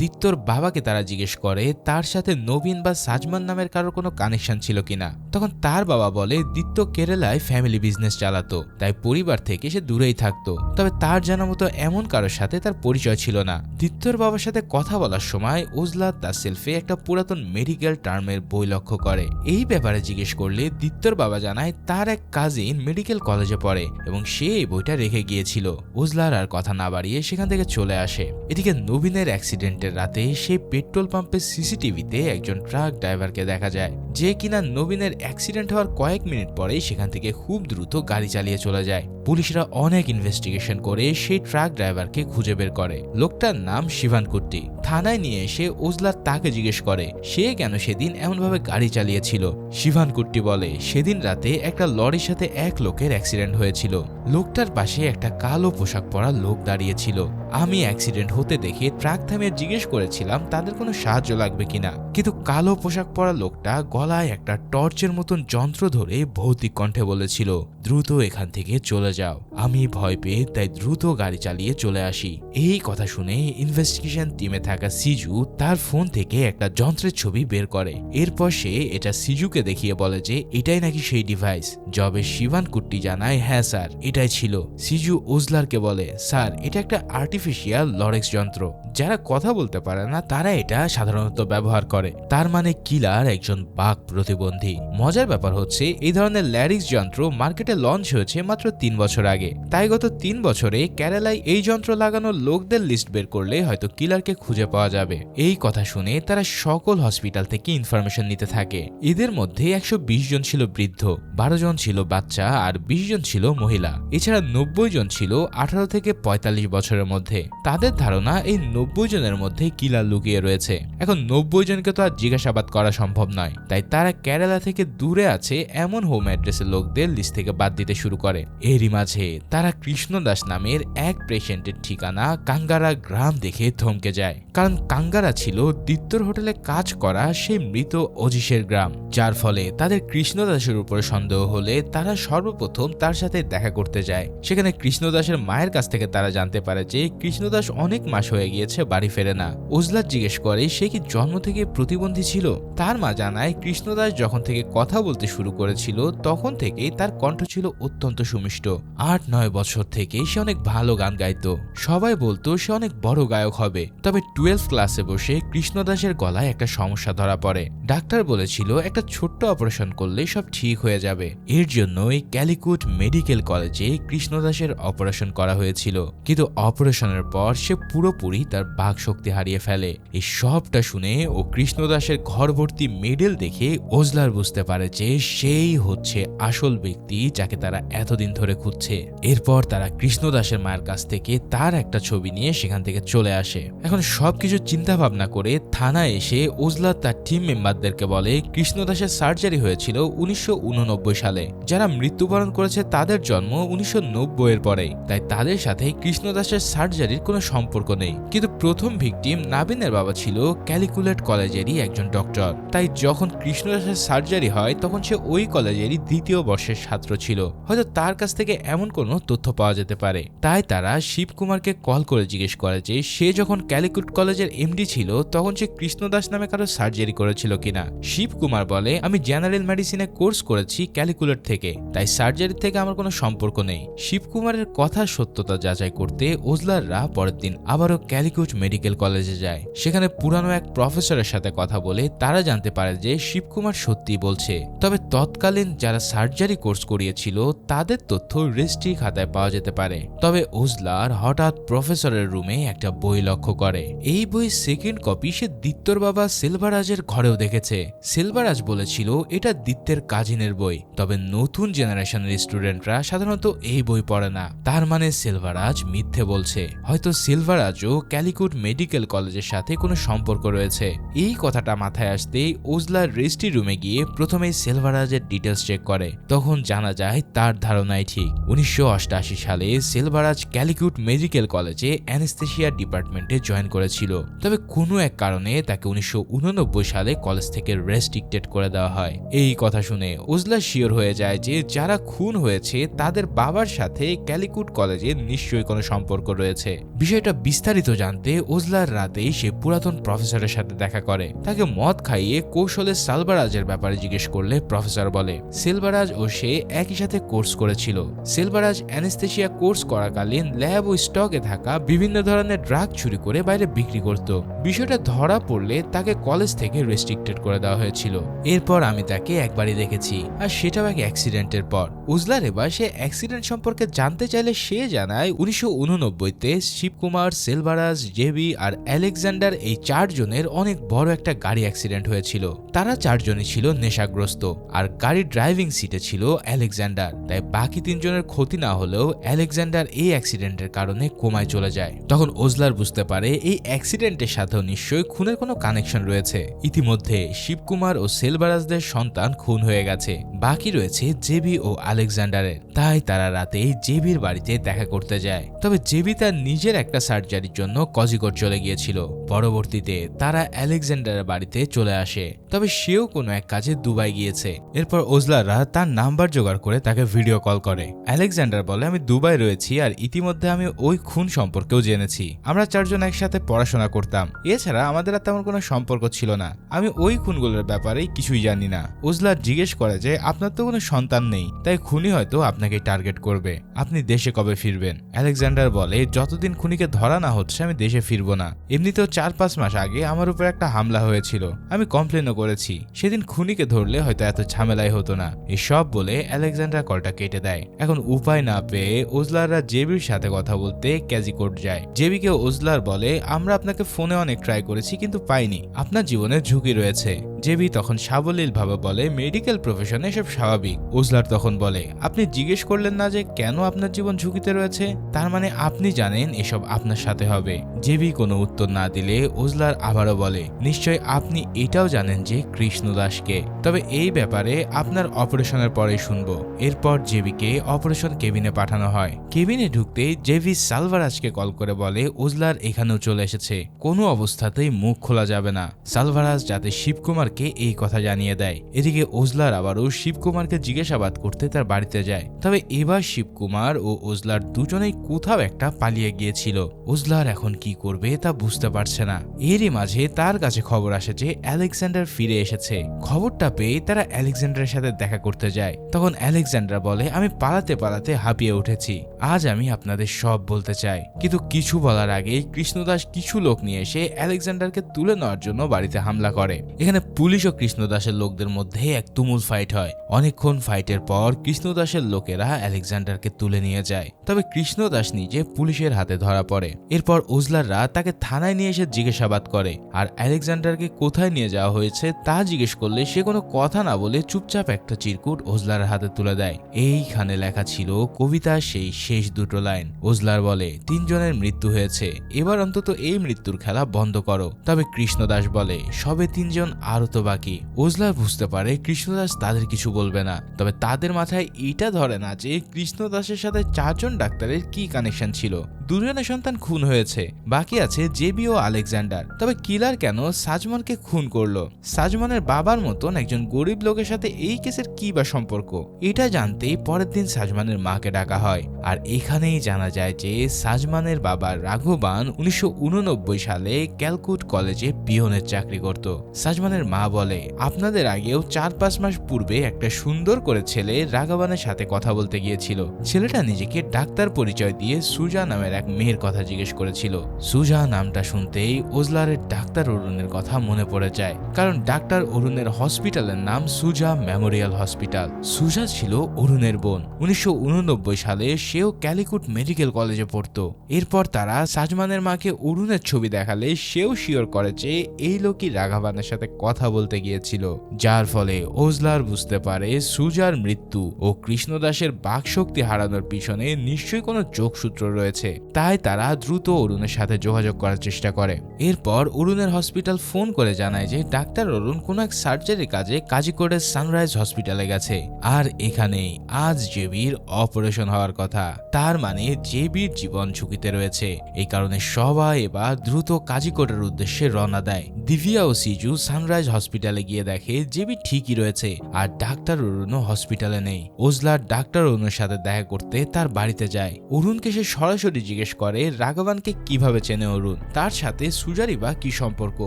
দিত্যর বাবাকে তারা জিজ্ঞেস করে তার সাথে নবীন বা সাজমান নামের কারোর কোনো কানেকশন ছিল কিনা। তখন তার বাবা বলে দিত্য কেরালায় ফ্যামিলি বিজনেস চালাতো, তাই পরিবার থেকে সে দূরেই থাকতো, তবে তার জানা মতো এমন কারোর সাথে তার পরিচয় ছিল না। দিত্যর বাবার সাথে কথা বলার সময় ওজলা তার সেলফে একটা পুরাতন মেডিকেল টার্মের বই লক্ষ্য করে। এই ব্যাপারে জিজ্ঞেস করলে দিত্যর বাবা জানায় তার এক কাজিন মেডিকেল কলেজে পড়ে এবং সে এই বইটা রেখে গিয়েছিল। ওজলার আর কথা না বাড়িয়ে সেখান থেকে চলে আসে। এদিকে নবীনের অ্যাক্সিডেন্টের রাতে সেই পেট্রোল পাম্পের সিসিটিভিতে একজন ট্রাক ড্রাইভারকে দেখা যায়, যে কিনা নবীনের অ্যাক্সিডেন্ট হওয়ার কয়েক মিনিট পরেই সেখান থেকে খুব দ্রুত গাড়ি চালিয়ে চলে যায়। পুলিশরা অনেক ইনভেস্টিগেশন করে সেই ট্রাক ড্রাইভারকে খুঁজে বের করে। লোকটার নাম শিভান কুট্টি। থানায় নিয়ে এসে ওজলার তাকে জিজ্ঞেস করে সে কেন সেদিন এমনভাবে গাড়ি চালিয়েছিল। শিভান কুট্টি বলে সেদিন রাতে একটা লরির সাথে এক লোকের অ্যাক্সিডেন্ট হয়েছিল। লোকটার পাশে একটা কালো পোশাক পরা লোক দাঁড়িয়েছিল। আমি অ্যাক্সিডেন্ট হতে দেখে ট্রাক থামিয়ে জিজ্ঞেস করেছিলাম তাদের কোনো সাহায্য লাগবে কিনা, কিন্তু কালো পোশাক পরা লোকটা গলায় একটা টর্চের মতন যন্ত্র ধরে ভৌতিক কণ্ঠে বলেছিল দ্রুত এখান থেকে চলে যাও। আমি ভয় পেয়ে তাই দ্রুত গাড়ি চালিয়ে চলে আসি। এই কথা শুনে ইনভেস্টিগেশন টিমে থাকা সিজু তার ফোন থেকে একটা যন্ত্রের ছবি বের করে। এরপর সে এটা সিজুকে দেখিয়ে বলে যে এটাই নাকি সেই ডিভাইস। জবে শিভান কুট্টি জানায় হ্যাঁ স্যার এটাই ছিল। সিজু ওজলারকে বলে স্যার এটা একটা আর্টিফিশিয়াল লরেক্স যন্ত্র, যারা কথা বলতে পারে না তারা এটা সাধারণত ব্যবহার করে। তার মানে কিলার একজন বাক প্রতিবন্ধী। মজার ব্যাপার হচ্ছে এই ধরনের ল্যারিক্স যন্ত্র মার্কেটে লঞ্চ হয়েছে মাত্র 3 বছর আগে, তাই গত 3 বছরে কেরালায় এই যন্ত্র লাগানোর লোকদের লিস্ট বের করলে হয়তো কিলারকে খুঁজে পাওয়া যাবে। এই কথা শুনে তারা সকল হসপিটাল থেকে ইনফরমেশন নিতে থাকে। এদের মধ্যে 120 জন ছিল বৃদ্ধ, 12 জন ছিল বাচ্চা আর 20 জন ছিল মহিলা। এছাড়া 90 জন ছিল 18 থেকে 45 বছরের মধ্যে। তাদের ধারণা এই 90 জনের মধ্যে কিলার লুকিয়ে রয়েছে। এখন 90 জনকে তো আর জিজ্ঞাসাবাদ করা সম্ভব নয়, তাই তারা কেরালা থেকে দূরে আছে এমন হোম অ্যাড্রেসের লোকদের লিস্ট থেকে বাদ দিতে শুরু করে। এরই মাঝে তারা কৃষ্ণদাস নামের এক পেশেন্টের ঠিকানা কাঙ্গারা গ্রাম দেখে থমকে যায়, কারণ কাঙ্গারা ছিল দিত্যর হোটেলে কাজ করা সেই মৃত অজিশের গ্রাম। যার ফলে তাদের কৃষ্ণদাসের উপরে সন্দেহ হলে তারা সর্বপ্রথম তার সাথে দেখা করতে যায়। সেখানে কৃষ্ণদাসের মায়ের কাছ থেকে তারা জানতে পারে যে কৃষ্ণদাস অনেক মাস হয়ে গিয়েছে বাড়ি ফেরে না। ওজলার জিজ্ঞেস করে সে কি জন্ম থেকে প্রতিবন্ধী ছিল। তার মা জানায় কৃষ্ণদাস যখন থেকে কথা বলতে শুরু করেছিল তখন থেকেই তার কণ্ঠ ছিল অত্যন্ত সুমিষ্ট। 8-9 বছর থেকে সে অনেক ভালো গান গাইতো, সবাই বলতো সে অনেক বড় গায়ক হবে। তবে 12 ক্লাসে বসে কৃষ্ণদাসের গলায় একটা সমস্যা ধরা পড়ে। ডাক্তার বলেছিল একটা ছোট্ট অপারেশন করলে সব ঠিক হয়ে যাবে। এর জন্যই ক্যালিকুট মেডিকেল কলেজে কৃষ্ণদাসের অপারেশন করা হয়েছিল, কিন্তু অপারেশনের পর সে পুরোপুরি তার বাক শক্তি হারিয়ে ফেলে। এই সবটা শুনে ও কৃষ্ণদাসের ঘর ভর্তি মেডেল দেখে ওজলার বুঝতে পারে যে সেই হচ্ছে আসল ব্যক্তি যাকে তারা এতদিন ধরে খুঁজছে। এরপর তারা কৃষ্ণদাসের মায়ের কাছ থেকে তার একটা ছবি নিয়ে সেখান থেকে চলে আসে। এখন সবকিছু চিন্তা ভাবনা করে থানায় এসে ওজলা তার টিম মেম্বারদেরকে বলে কৃষ্ণদাসের সার্জারি হয়েছিল 1989 সালে, যারা মৃত্যুবরণ করেছে তাদের জন্ম 1990 এর পরেই, তাই তাদের সাথে কৃষ্ণদাসের সার্জারির কোনো সম্পর্ক নেই। কিন্তু প্রথম ভিকটিম নাবিনের বাবা ছিল ক্যালিকুলেট কলেজেরই একজন ডক্টর, তাই যখন কৃষ্ণদাসের সার্জারি হয় তখন সে ওই কলেজেরই 2য় বর্ষের ছাত্র ছিল। হয়তো তার কাছ থেকে এমন কোনো তথ্য পাওয়া যেতে পারে। তাই তারা শিবকুমারকে কল করে জিজ্ঞেস করে যে সে যখন ক্যালিকুট কলেজের এমডি ছিল তখন সে কৃষ্ণদাস নামে কারো সার্জারি করেছিল কিনা। শিবকুমার বলে আমি জেনারেল মেডিসিনে কোর্স করেছি ক্যালিকুলেট থেকে, তাই সার্জারি থেকে আমার কোনো সম্পর্ক নেই। শিবকুমারের কথার সত্যতা যাচাই করতে ওজলাররা পরের দিন আবারও ক্যালিকুট মেডিকেল কলেজে যায়। সেখানে পুরানো এক প্রফেসরের সাথে কথা বলে তারা জানতে পারে যে শিবকুমার সত্যি বলছে আছে, তবে তৎকালীন যারা সার্জারি কোর্স করিয়েছিল তাদের তথ্য রেজিস্ট্রি খাতায় পাওয়া যেতে পারে। তবে ওজলার হঠাৎ প্রফেসরের রুমে একটা বই লক্ষ্য করে। এই বইয়ের সেকেন্ড কপি সে দিত্যর বাবা সিলভারাজের ঘরেও দেখেছে। সিলভারাজ বলেছিল এটা দিত্যের কাজিনের বই, তবে নতুন জেনারেশনের স্টুডেন্টরা সাধারণত এই বই পড়ে না। তার মানে সিলভারাজ মিথ্যে বলছে। হয়তো সিলভারাজও ক্যালিকুট মেডিকেল কলেজের সাথে কোনো সম্পর্ক রয়েছে। এই কথাটা মাথায় আসতেই ওজলার রেজিস্ট্রি রুমে গিয়ে প্রথমেই সিলভারাজের ডিটেলস চেক করে। তখন জানা যায় তার ধারণাই ঠিক। 1988 সালে সিলভারাজ ক্যালিকুট মেডিকেল কলেজে অ্যানেস্থেশিয়া ডিপার্টমেন্টে জয়েন করেছিল। তবে কোনো এক কারণে তাকে 1989 সালে কলেজ থেকে রেস্ট্রিক্টেড করে দেওয়া হয়। এই কথা শুনে ওজলা শিওর হয়ে যায় যে যারা খুন হয়েছে তাদের বাবার সাথে ক্যালিকুট কলেজে নিশ্চয়ই কোনো সম্পর্ক রয়েছে। বিষয়টা বিস্তারিত জানতে ওজলার রাতেই সে পুরাতন প্রফেসরের সাথে দেখা করে। তাকে মদ খাইয়ে কৌশলে সিলভারাজের ব্যাপারে জিজ্ঞেস করলে প্রফেসর বলে সিলভারাজ ও সে একই সাথে কোর্স করেছিল। সিলভারাজ অ্যানেস্থেশিয়া কোর্স করাকালীন ল্যাব ও স্টকে থাকা বিভিন্ন ধরনের ড্রাগ চুরি করে বাইরে বিক্রি করত। বিষয়টা ধরা পড়লে তাকে কলেজ থেকে রেস্ট্রিক্টেড করে দেওয়া হয়েছিল। এরপর আমি তাকে একবারই দেখেছি, আর সেটাও এক অ্যাক্সিডেন্টের পর। উজলার এবার সে অ্যাক্সিডেন্ট সম্পর্কে জানতে চাইলে সে জানায় 1989-তে শিবকুমার, সিলভারাজ, জেবি আর আলেকজান্ডার এই চারজনের অনেক বড় একটা গাড়ি অ্যাক্সিডেন্ট হয়েছিল। তারা চারজনই ছিল নেশাগ্রস্ত, আর গাড়ির ড্রাইভিং সিটে ছিল আলেকজান্ডার। তাই বাকি তিনজনের ক্ষতি না হলেও আলেকজান্ডার এই অ্যাক্সিডেন্টের কারণে কোমায় চলে যায়। তখন ওজলার বুঝতে পারে এই অ্যাক্সিডেন্টের সাথেও নিশ্চয়ই খুনের কোনো কানেকশন রয়েছে। ইতিমধ্যে শিবকুমার ও সিলভারাজদের সন্তান খুন হয়ে গেছে, বাকি রয়েছে জেবি ও আলেকজান্ডারের। তাই তারা রাতে জেবির বাড়িতে দেখা করতে যায়। তবে জেবি তার নিজের একটা সার্জারির জন্য কজিকোড চলে গিয়েছিল। পরবর্তীতে তারা আলেকজান্ডারের বাড়িতে চলে আসে, তবে সেও কোনো এক কাজে দুবাই গিয়েছে। এরপর ওজলাররা তার নাম্বার জোগাড় করে তাকে ভিডিও কল করে। আলেকজান্ডার বলে আমি দুবাই রয়েছি, আর ইতিমধ্যে আমি ওই খুন সম্পর্কেও জেনেছি। আমরা চারজন একসাথে পড়াশোনা করতাম, এছাড়া আমাদের আর তেমন কোনো সম্পর্ক ছিল না। আমি ওই খুনগুলোর ব্যাপারে কিছুই জানি না। ওজলার জিজ্ঞেস করে যে আপনার তো কোনো সন্তান নেই, তাই খুনি হয়তো আপনাকে টার্গেট করবে। আপনি দেশে কবে ফিরবেন? আলেকজান্ডার বলে যতদিন খুনিকে ধরা না হচ্ছে আমি দেশে ফিরবো না। এমনিতেও 4-5 মাস আগে আমার উপর একটা হামলা হয়েছিল, আমি কমপ্লেনও করেছি। সেদিন খুনিকে ধরলে হয়তো এত ঝামেলাই হতো না। এসব বলে আলেকজান্ডার কলটা কেটে দেয়। এখন উপায় না পেয়ে ওজলাররা জেবির সাথে কথা বলতে ক্যাজিকোড যায়। জেবিকে ওজলার বলে আমরা আপনাকে ফোনে অনেক ট্রাই করেছি কিন্তু পাইনি, আপনার জীবনে ঝুঁকি রয়েছে। জেবি তখন সাবলীল ভাবে বলে মেডিকেল প্রফেশনে এসব স্বাভাবিক। ওজলার তখন বলে আপনি জিজ্ঞেস করলেন না যে কেন আপনার জীবন ঝুঁকিতে রয়েছে, তার মানে আপনি জানেন এসব আপনার সাথে হবে। জেবি কোনো উত্তর না দিলে ওজলার আবারও বলে নিশ্চয় আপনি এটাও জানেন যে কৃষ্ণ দাসকে, তবে এই ব্যাপারে আপনার অপারেশনের পরেই শুনবো। এরপর জেবিকে অপারেশন কেবিনে পাঠানো হয়। কেবিনে ঢুকতে জেবি সালভারাজকে কল করে বলে ওজলার এখানেও চলে এসেছে, কোনো অবস্থাতেই মুখ খোলা যাবে না। সালভারাজ যাতে শিবকুমারকে এই কথা জানিয়ে দেয়। এদিকে ওজলার আবারও শিবকুমারকে জিজ্ঞাসাবাদ করতে তার বাড়িতে যায়। তবে এবার শিবকুমার ও ওজলার দুজনেই কোথাও একটা পালিয়ে গিয়েছিল। ওজলার এখন কি করবে তা বুঝতে পারছে না। এরই মাঝে তার কাছে খবর আসে যে আলেকজান্ডার ফিরে এসেছে। খবরটা পেয়ে তারা আলেকজান্ডারের সাথে দেখা করতে যায়। তখন আলেকজান্ডার বলে আমি পালাতে পালাতে হাঁপিয়ে উঠেছি, আজ আমি আপনাদের সব বলতে চাই। কিন্তু কিছু বলার আগে কৃষ্ণদাস কিছু লোক নিয়ে এসে আলেকজান্ডারকে তুলে নেওয়ার জন্য বাড়িতে হামলা করে। এখানে পুলিশ ও কৃষ্ণদাসের লোকদের মধ্যে এক তুমুল ফাইট হয়। অনেকক্ষণ ফাইটের পর কৃষ্ণদাসের লোকেরা আলেকজান্ডারকে তুলে নিয়ে যায়। তবে কৃষ্ণদাস নিজে পুলিশের হাতে ধরা পড়ে। এরপর ওজলাররা তাকে থানায় নিয়ে এসে জিজ্ঞাসাবাদ করে, আর আলেকজান্ডারকে কোথায় নিয়ে যাওয়া হয়েছে তা জিজ্ঞেস করলে সে কোনো কথা না বলে চুপচাপ একটা চিরকুট ওজলারের হাতে তুলে দেয়। এইখানে লেখা ছিল কবিতার সেই শেষ দুটো লাইন। ওজলার বলে 3 জনের মৃত্যু হয়েছে, এবার অন্তত এই মৃত্যুর খেলা বন্ধ করো। তবে কৃষ্ণদাস বলে সবে 3 জন, আরো তো বাকি। ওজলার বুঝতে পারে কৃষ্ণদাস তাদের কিছু বলবে না। তবে তাদের মাথায় এটা ধরে না যে কৃষ্ণদাসের সাথে 4 জন ডাক্তারের কি কানেকশন ছিল। দুজনের সন্তান খুন হয়েছে, বাকি আছে জেবি ও আলেকজান্ডার। তবে কিলার কেন সাজমানকে খুন করলো? সাজমানের বাবার মতন একজন গরিব লোকের সাথে এই কেসের কি বা সম্পর্ক? এটা জানতেই পরের দিন সাজমানের মাকে ডাকা হয়। আর এখানেই জানা যায় যে সাজমানের বাবা রাঘবান 1989 সালে ক্যালকুট কলেজে পিয়নের চাকরি করত। সাজমানের মা বলে আপনাদের আগেও 4-5 মাস পূর্বে একটা সুন্দর করে ছেলে রাঘবানের সাথে কথা বলতে গিয়েছিল। ছেলেটা নিজেকে ডাক্তার পরিচয় দিয়ে সুজা নামের এক মেয়ের কথা জিজ্ঞেস করেছিল। সুজা নামটা শুনতেই ওজলারের ডাক্তার অরুণের কথা মনে পড়ে যায়, কারণ ডাক্তার অরুণের হসপিটালের নাম সুজা মেমোরিয়াল হসপিটাল। সুজা ছিল অরুণের বোন। 1989 সালে সেও ক্যালিকুট মেডিকেল কলেজে পড়তো। এরপর তারা সাজমানের মাকে অরুণের ছবি দেখালে সেও শিওর করে যে এই লোকই রাঘাবানের সাথে কথা বলতে গিয়েছিল, যার ফলে ওজলার বুঝতে পারে সুজার মৃত্যু ও কৃষ্ণদাসের বাকশক্তি হারানোর পিছনে নিশ্চয়ই কোনো যোগসূত্র রয়েছে। তাই তারা দ্রুত অরুণের সাথে যোগাযোগ করার চেষ্টা করে। এরপর অরুণের হসপিটাল ফোন করে জানায় যে ডাক্তার অরুণ কোনো এক সার্জারি কাজে কোজিকোড়ের সানরাইজ হসপিটালে গেছে, আর এখানেই আজ জেবির অপারেশন হওয়ার কথা। তার মানে জেবির জীবন ঝুঁকিতে রয়েছে। এই কারণে সবাই এবার দ্রুত কোজিকোড়ের উদ্দেশ্যে রওনা দেয়। দিভিয়া ও সিজু সানরাইজ হসপিটালে গিয়ে দেখে জেবি ঠিকই রয়েছে, আর ডাক্তার অরুণও হসপিটালে নেই। ওজলার ডাক্তার অরুণের সাথে দেখা করতে তার বাড়িতে যায়। অরুণকে সে সরাসরি জিজ্ঞেস করে রাঘবানকে কিভাবে চেনে অরুণ, তার সাথে সুজারই বা কি সম্পর্ক।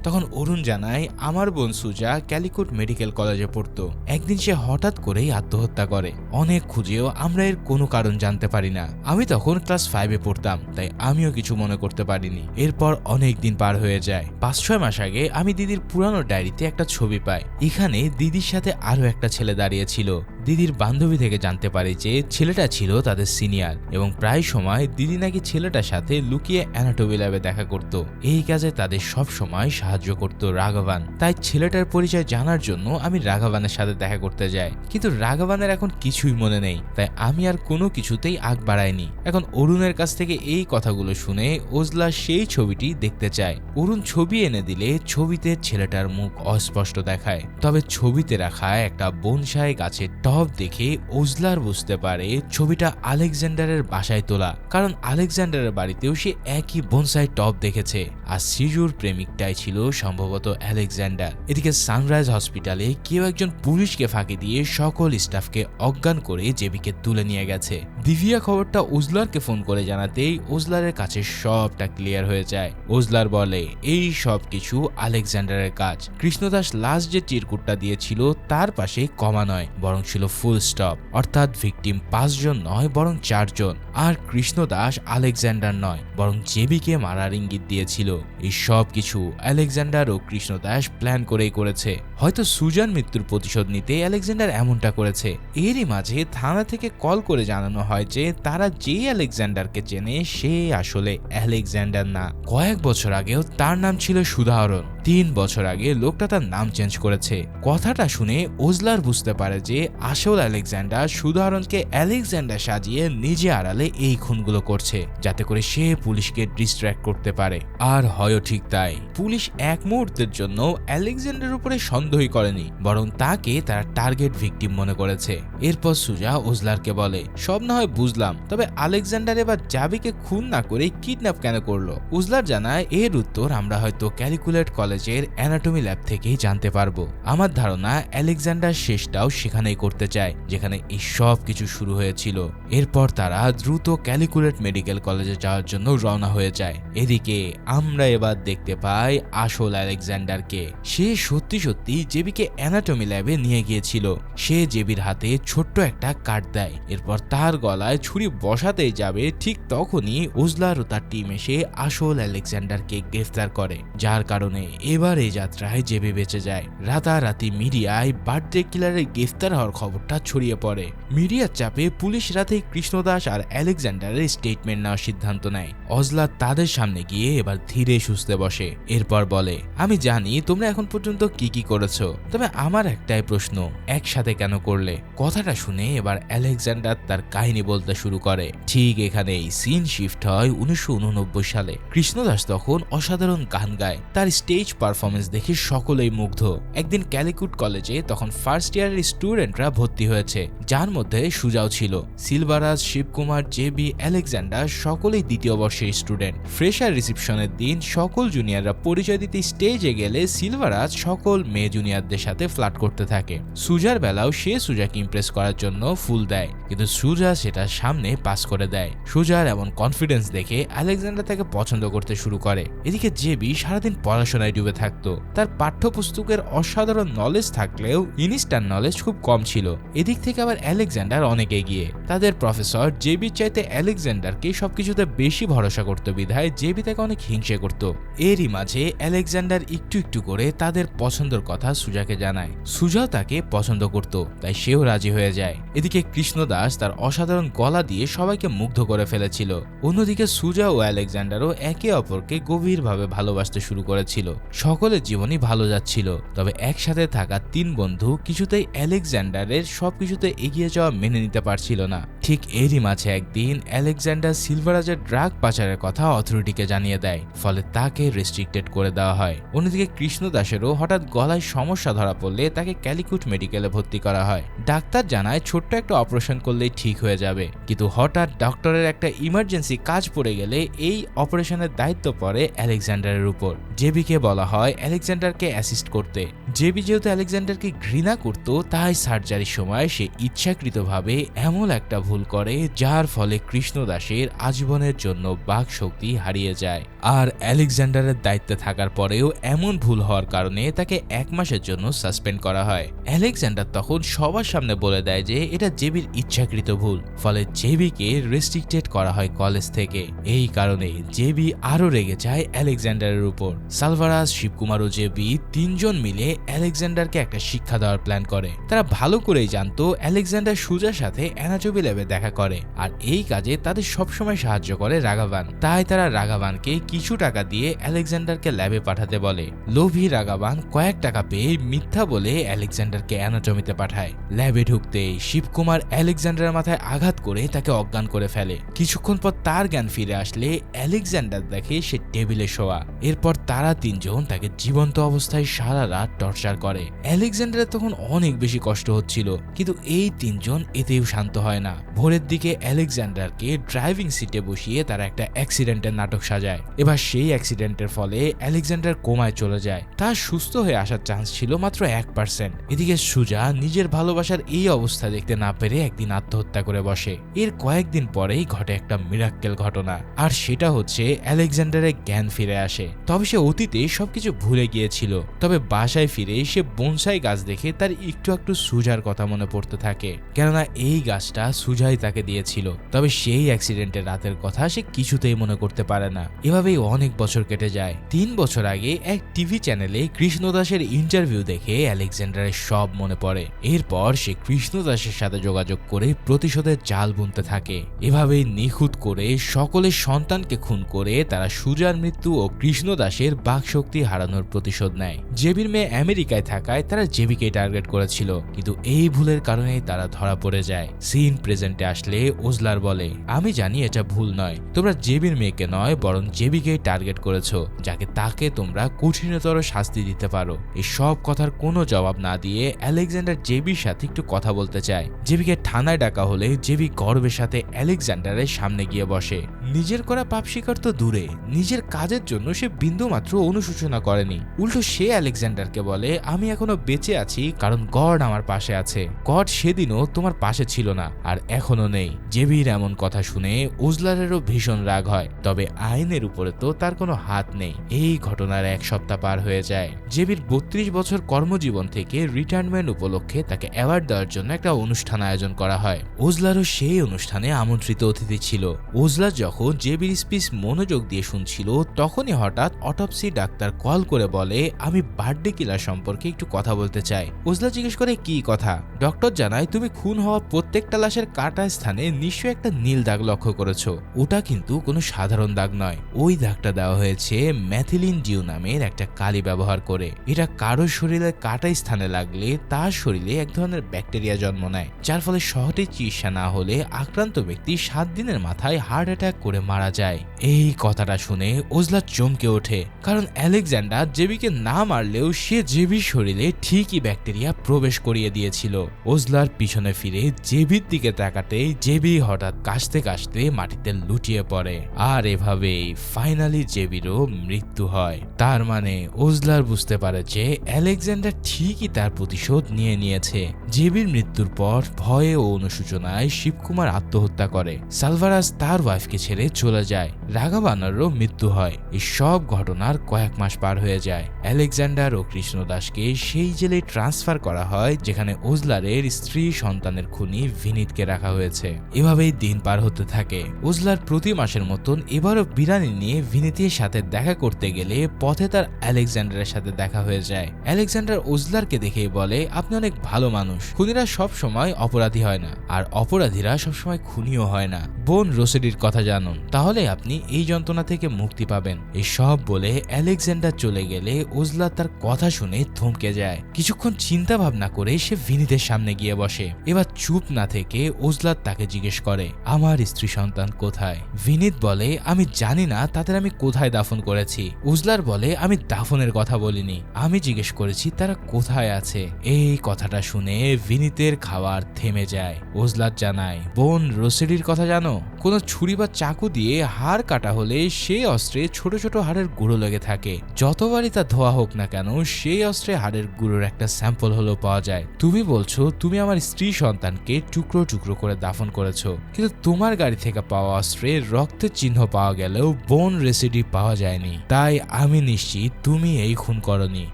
তখন অরুণ জানায় আমার বোন সুজা ক্যালিকুট মেডিকেল কলেজে পড়তো। একদিন সে হঠাৎ করেই আত্মহত্যা করে। অনেক খুঁজেও আমরা এর কোনো কারণ জানতে পারি না। আমি তখন ক্লাস 5-এ পড়তাম, তাই আমিও কিছু মনে করতে পারিনি। এরপর অনেক দিন পার হয়ে যায়। 5-6 মাস আগে আমি দিদির পুরানো ডায়েরিতে একটা ছবি পাই। এখানে দিদির সাথে আরো একটা ছেলে দাঁড়িয়েছিল। দিদির বান্ধবী থেকে জানতে পারি যে ছেলেটা ছিল তাদের সিনিয়র, এবং প্রায় সময় দিদি নাকি ছেলেটার সাথে লুকিয়ে অ্যানাটমি ল্যাবে দেখা করত। এই কাজে তাদের সব সময় সাহায্য করত রাঘবান। তাই ছেলেটার পরিচয় জানার জন্য আমি রাঘবানের সাথে দেখা করতে যাই, কিন্তু রাঘবানের এখন কিছুই মনে নেই। তাই আমি আর কোনো কিছুতেই আগ বাড়াইনি। এখন অরুণের কাছ থেকে এই কথাগুলো শুনে ওজলা সেই ছবিটি দেখতে চায়। অরুণ ছবি এনে দিলে ছবিতে ছেলেটার মুখ অস্পষ্ট দেখায়, তবে ছবিতে রাখা একটা বনসাই গাছের টব দেখে ওজলার বুঝতে পারে ছবিটা আলেকজান্ডারের বাসায় তোলা, কারণ আলেকজান্ডারের বাড়িতেও সে একই বনসাই টব দেখেছে। আর সিজুর প্রেমিকটাই ছিল সম্ভবত আলেকজান্ডার। এদিকে সানরাইজ হসপিটালে কেউ একজন পুলিশকে ফাঁকি দিয়ে সকল স্টাফকে অজ্ঞান করে জেবিকে তুলে নিয়ে গেছে। দিভিয়া খবরটা ওজলারকে ফোন করে জানাতেই ওজলারের কাছে সবটা ক্লিয়ার হয়ে যায়। ওজলার বলে এই সব কিছু আলেকজান্ডারের কাজ। কৃষ্ণদাস লাস্ট যে চিরকুটটা দিয়েছিল তার পাশে কমা নয়, বরং ছিল ফুল স্টপ, অর্থাৎ ভিকটিম 5 জন নয় বরং 4 জন। আর কৃষ্ণদাস আলেকজান্ডার নয় বরং জেবিকে মারার ইঙ্গিত দিয়েছিল। এই সব কিছু আলেকজান্ডার ও কৃষ্ণদাস প্ল্যান করেই করেছে। হয়তো সুজান মৃত্যুর প্রতিশোধ নিতে আলেকজান্ডার এমনটা করেছে। এরই মাঝে থানা থেকে কল করে জানানো হয় যে তারা যে আলেকজান্ডারকে চেনে সে আসলে আলেকজান্ডার না। কয়েক বছর আগেও তার নাম ছিল সুধাহরণ। 3 বছর আগে লোকটা তার নাম চেঞ্জ করেছে। কথাটা শুনে ওজলার বুঝতে পারে যে আসল আলেকজান্ডার সুধাহরণকে আলেকজান্ডার সাজিয়ে নিজে আড়ালে এই খুনগুলো করছে, যাতে করে সে পুলিশকে ডিস্ট্র্যাক্ট করতে পারে। আর হয় ঠিক তাই। পুলিশ এক মুহূর্তের জন্য আলেকজান্ডারের উপরে সন্দেহই করেনি, বরং তাকে তারা টার্গেট ভিকটিম মনে করেছে। এরপর সুজা ওজলারকে বলে সব না হয় বুঝলাম, তবে আলেকজান্ডার এবার জাবিকে খুন না করে কিডন্যাপ কেন করলো? ওজলার জানায় এর উত্তর আমরা হয়তো ক্যালিকুলেট কলেজের অ্যানাটমি ল্যাব থেকেই জানতে পারবো। আমার ধারণা আলেকজান্ডার শেষটাও সেখানেই করতে চায় যেখানে এই সব কিছু শুরু হয়েছিল। এরপর তারা দ্রুত ক্যালিকুলেট মেডিকেল কলেজে যাওয়ার জন্য রওনা হয়ে যায়। এদিকে আমরা এবার দেখতে পাই আসল আলেকজান্ডারকে। সে সত্যি সত্যি জেবিকে অ্যানাটমি ল্যাবে নিয়ে গিয়েছিল। সে জেবির হাতে ছোট্ট একটা কার্ড দেয়। এরপর তার গলায় ছুরি বসাতেই যাবে, ঠিক তখনই ওজলার ও তার টিম এসে আসল আলেকজান্ডারকে গ্রেফতার করে, যার কারণে এবার এই যাত্রায় জেবি বেঁচে যায়। রাতারাতি মিডিয়ায় বার্থডে কিলারের গ্রেফতার হওয়ার খবরটা ছড়িয়ে পড়ে। মিডিয়ার চাপে পুলিশ রাতেই কৃষ্ণদাস আর আলেকজান্ডারের স্টেটমেন্ট নেওয়ার সিদ্ধান্ত নেয়। ওজলা তাদের সামনে গিয়ে এবার ধীরে সুস্থে বসে। এরপর বলে আমি জানি তোমরা এখন পর্যন্ত কি কি করেছো, তবে আমার একটাই প্রশ্ন, একসাথে কেন করলে? কথাটা শুনে এবার আলেকজান্ডার তার কাহিনী বলতে শুরু করে। ঠিক এখানেই সিন শিফট হয় 1989 সালে। কৃষ্ণদাস তখন অসাধারণ গান গায়। তার স্টেজ পারফরমেন্স দেখে সকলেই মুগ্ধ। একদিন ক্যালিকুট কলেজে তখন ফার্স্ট ইয়ারের স্টুডেন্টরা ভর্তি হয়েছে, যার মধ্যে সুজাও ছিল। সিলভারাজ, শিবকুমার, জেবি, আলেকজান্ডার সকলেই দ্বিতীয় বর্ষের স্টুডেন্ট। ফ্রেশার রিসেপশনের দিন সকল জুনিয়ররা পরিচয় দিতে স্টেজে গেলে সিলভারাজ সকল মেয়ে জুনিয়রদের সাথে ফ্লার্ট করতে থাকে। সুজার বেলাও সে সুজাকে ইমপ্রেস করার জন্য ফুল দেয়, কিন্তু সুজা সেটা সামনে পাস করে দেয়। সুজার এমন কনফিডেন্স দেখে আলেকজান্ডার তাকে পছন্দ করতে শুরু করে। এদিকে জেবি সারাদিন পড়াশোনায় ডুবে থাকতো। তার পাঠ্যপুস্তকের অসাধারণ নলেজ থাকলেও ইনস্ট্যান্ট নলেজ খুব কম ছিল। এদিক থেকে আবার আলেকজান্ডার অনেক এগিয়ে। তাদের প্রফেসর জেবির চাইতে আলেকজান্ডারকে সবকিছুতে বেশি ভরসা করতে বিধায় জেবি তাকে অনেক হিংসে করত। এরই মাঝে আলেকজান্ডার একটু একটু করে তাদের পছন্দের কথা সুজাকে জানায়। সুজাও তাকে পছন্দ করত, তাই সেও রাজি হয়ে যায়। এদিকে কৃষ্ণদাস তার অসাধারণ গলা দিয়ে সবাইকে মুগ্ধ করে ফেলেছিল। অন্যদিকে সুজা ও আলেকজান্ডারও একে অপরকে গভীরভাবে ভালোবাসতে শুরু করেছিল। সকলের জীবনই ভালো যাচ্ছিল। তবে একসাথে থাকা তিন বন্ধু কিছুতেই আলেকজান্ডারের সবকিছুতে এগিয়ে যাওয়া মেনে নিতে পারছিল না। ঠিক এরই মাঝে একদিন আলেকজান্ডার সিলভারাজের ড্রাগ পাচারের কথা অথরিটিকে জানিয়ে দেয়, ফলে তাকে রেস্ট্রিক্টেড করে দেওয়া হয়। অন্যদিকে কৃষ্ণদাসেরও হঠাৎ গলায় সমস্যা ধরা পড়লে তাকে ক্যালিকুট মেডিকেলে ভর্তি করা হয়। ডাক্তার জানায় ছোট্ট একটা অপারেশন করলেই ঠিক হয়ে যাবে, কিন্তু হঠাৎ ডক্টরের একটা ইমার্জেন্সি কাজ পড়ে গেলে এই অপারেশনের দায়িত্ব পড়ে আলেকজান্ডারের উপর। জেবিকে বলা হয় আলেকজান্ডারকে অ্যাসিস্ট করতে। জেবি যেহেতু আলেকজান্ডারকে ঘৃণা করত, তাই সার্জারির সময় সে ইচ্ছাকৃতভাবে এমন একটা ভুল করে যার ফলে কৃষ্ণদাসের আজীবনের জন্য বাক শক্তি হারিয়ে যায়। আর আলেকজান্ডারের দায়িত্বে থাকার পরেও এমন ভুল হওয়ার কারণে তাকে 1 মাসের জন্য সাসপেন্ড করা হয়। আলেকজান্ডার তখন সবার সামনে বলে দেয় যে এটা জেবির ইচ্ছাকৃত ভুল, ফলে জেবিকে রেস্ট্রিক্টেড করা হয় কলেজ থেকে। এই কারণে জেবি আরো রেগে যায় আলেকজান্ডারের উপর। সালভারাস, শিবকুমার ও জেবি তিনজন মিলে আলেকজান্ডারকে একটা শিক্ষা দেওয়ার প্ল্যান করে। তারা ভালো করেই জানতো আলেকজান্ডার সুজার সাথে অ্যানাটমি ল্যাবে দেখা করে, আর এই কাজে তাদের সবসময় সাহায্য করে রাগাবান। তাই তারা রাগাবানকে কিছু টাকা দিয়ে আলেকজান্ডারকে ল্যাবে পাঠাতে বলে। লোভী রাগাবান কয়েক টাকা পেয়ে মিথ্যা বলে আলেকজান্ডারকে অ্যানাটমিতে পাঠায়। ল্যাবে ঢুকতেই শিবকুমার আলেকজান্ডারের মাথায় আঘাত করে তাকে অজ্ঞান করে ফেলে। কিছুক্ষণ পর তার জ্ঞান ফিরে আসলে আলেকজান্ডার দেখে সে টেবিলে শোয়া। এরপর তারা তিনজন তাকে জীবন্ত অবস্থায় সারা রাত টর্চার করে। আলেকজান্ডারের তখন অনেক বেশি কষ্ট হচ্ছিল, কিন্তু এই তিনজন এতেও শান্ত হয় না। ভোরের দিকে আলেকজান্ডারকে ড্রাইভিং সিটে বসিয়ে তারা একটা অ্যাক্সিডেন্টের নাটক সাজায়। এবার সেই অ্যাক্সিডেন্টের ফলে আলেকজান্ডার কোমায় চলে যায়। তার সুস্থ হয়ে আসার চান্স ছিল মাত্র 1%। এদিকে সুজা নিজের ভালোবাসার এই অবস্থা দেখতে না পেরে একদিন আত্মহত্যা করে বসে। এর কয়েকদিন পরেই ঘটে একটা মিরাক্কেল ঘটনা, আর সেটা হচ্ছে আলেকজান্ডারের জ্ঞান ফিরে আসে। তবে সে অতীতে সবকিছু ভুলে গিয়েছিল। তবে বাসায় ফিরে সে বনসাই গাছ দেখে তার একটু একটু সুজার কথা মনে পড়তে থাকে, কেননা এই গাছটা সুজাই তাকে দিয়েছিল। তবে সেই অ্যাক্সিডেন্টের রাতের কথা সে কিছুতেই মনে করতে পারে না। এভাবেই অনেক বছর কেটে যায়। 3 বছর আগে এক টিভি চ্যানেলে কৃষ্ণদাসের ইন্টারভিউ দেখে আলেকজান্ডারের সব মনে পড়ে। এরপর সে কৃষ্ণদাসের সাথে যোগাযোগ করে প্রতিশোধের জাল বুনতে থাকে। এভাবেই নিখুঁত করে সকলের সন্তানকে খুন করে তারা সুজার মৃত্যু ও কৃষ্ণদাসের বাকশক্তি হারানোর প্রতিশোধ নেয়। জেবির মেয়ে আমেরিকায় থাকায় তারা জেবিকে টার্গেট করেছিল, কিন্তু এই ভুলের কারণে তারা ধরা পড়ে যায়। সিন প্রেজেন্টে আসলে ওজলার বলে, আমি জানি এটা ভুল নয়, তোমরা জেবির মেয়েকে নয় বরং জেবিকে টার্গেট করেছো, যাকে তাকে তোমরা কঠিনতর শাস্তি দিতে পারো। এই সব কথার কোনো জবাব না দিয়ে আলেকজান্ডার জেবির সাথে একটু কথা বলতে চায়। জেবিকে থানায় ডাকা হলে জেবি গর্বের সাথে আলেকজান্ডারের সামনে গিয়ে বসে। নিজের করা পাপ স্বীকার তো দূরে, নিজের কাজের জন্য সে বিন্দুমাত্র অনুশোচনা করেনি। উল্টো সে আলেকজান্ডারকে বলে, আমি এখনো বেঁচে আছি কারণ গড আমার পাশে আছে। গড সেদিনও তোমার পাশে ছিল না, আর এখনো নেই। জেবির এমন কথা শুনে ওজলারেরও ভীষণ রাগ হয়। তবে আইনের উপরে তো তার কোনো হাত নেই। এই ঘটনার 1 সপ্তাহ পার হয়ে যায়। জেবির 32 বছর কর্মজীবন থেকে রিটায়ারমেন্ট উপলক্ষে তাকে অ্যাওয়ার্ড দেওয়ার জন্য একটা অনুষ্ঠান আয়োজন করা হয়। ওজলারও সেই অনুষ্ঠানে আমন্ত্রিত অতিথি ছিল। ওজলার যখন জেবির স্পিচ মনোযোগ দিয়ে শুনছিল, তখনই হঠাৎ অটোপসি ডাক্তার কল করে বলে, আমি বার্থডে কিলার সম্পর্কে একটু কথা বলতে চাই। ওজলা জিজ্ঞেস করে, কি কথা? ডক্টর জানায়, তুমি খুন হওয়া প্রত্যেকটা লাশের কাটা স্থানে নিশ্চয়ই একটা নীল দাগ লক্ষ্য করেছো। ওটা কিন্তু কোনো সাধারণ দাগ নয়। ওই দাগটা দেওয়া হয়েছে ম্যাথিলিন ডিউ নামের একটা কালি ব্যবহার করে। এটা কারো শরীরের কাটা স্থানে লাগলে তার শরীরে এক ধরনের ব্যাকটেরিয়া জন্ম নেয়, যার ফলে সহজে চিকিৎসা না হলে আক্রান্ত ব্যক্তি 7 দিনের মাথায় হার্ট অ্যাটাক করে মারা যায়। এই কথাটা শুনে ওজলা চমকে ওঠে, কারণ আলেকজান্ডার জেবিকে না মারলেও সে জেবির শরীরে ঠিকই ব্যাকটেরিয়া প্রবেশ করিয়ে দিয়েছিল। ওজলার পিছনে ফিরে জেবির দিকে তাকায় তাকাতেই জেবি হঠাৎ কাশতে কাশতে মাটিতে লুটিয়ে পড়ে, আর এভাবেই ফাইনালি জেবিরও মৃত্যু হয়। তার মানে ওজলার বুঝতে পারে যে আলেকজান্ডার ঠিকই তার প্রতিশোধ নিয়ে নিয়েছে। জেবির মৃত্যুর পর ভয়ে ও অনুশোচনায় শিবকুমার আত্মহত্যা করে। সালভারাস তার ওয়াইফকে ছেড়ে চলে যায়। রাগাবানারও মৃত্যু হয়। এই সব ঘটনার কয়েক মাস পার হয়ে যায়। আলেকজান্ডার ও কৃষ্ণদাসকে সেই জেলে ট্রান্সফার করা হয় যেখানে ওজলারের স্ত্রী সন্তানের খুনি ভিনিতকে রাখা হয়েছে। এভাবেই দিন পার হতে থাকে। ওজলার প্রতি মাসের মতন এবারও বিরানি নিয়ে ভিনিতের সাথে দেখা করতে গেলে পথে তার আলেকজান্ডারের সাথে দেখা হয়ে যায়। আলেকজান্ডার ওজলারকে দেখেই বলে, আপনি অনেক ভালো মানুষ। খুনিরা সব সময় অপরাধী হয় না, আর অপরাধীরা সবসময় খুনিও হয় না। বোন রোসেডির কথা জানুন, তাহলে আপনি এই যন্ত্রণা থেকে মুক্তি পাবেন। এই সব বলে আলেকজান্ডার চলে গেলে ওজলার তার কথা শুনে থমকে যায়। কিছুক্ষণ চিন্তা ভাবনা করে সে ভিনিতের সামনে গিয়ে বসে। এবার চুপ না থেকে ওজলার তাকে জিজ্ঞেস করে, আমার স্ত্রী সন্তান কোথায়? ভিনিত বলে, আমি জানি না তাদের আমি কোথায় দাফন করেছি। ওজলার বলে, আমি দাফনের কথা বলিনি, আমি জিজ্ঞেস করেছি তারা কোথায় আছে। এই কথাটা শুনে ভিনিতের খাবার থেমে যায়। ওজলার জানায়, বোন রোসেডির কথা জানো? কোনো ছুরি বা চাকু দিয়ে হাড় কাটা হলে সেই অস্ত্রে ছোট ছোট হাড়ের গুঁড়ো লেগে থাকে। যতবারই তা ধোয়া হোক না কেন, সেই অস্ত্রে হাড়ের গুঁড়োর একটা স্যাম্পল হলেও পাওয়া যায়। তুমি বলছো তুমি আমার স্ত্রী সন্তানকে টুকরো টুকরো করে দাফন করেছো, কিন্তু তোমার গাড়ি থেকে পাওয়া অস্ত্রে রক্তের চিহ্ন পাওয়া গেলেও বোন রেসিডি পাওয়া যায়নি। তাই আমি নিশ্চিত তুমি এই খুন করনি,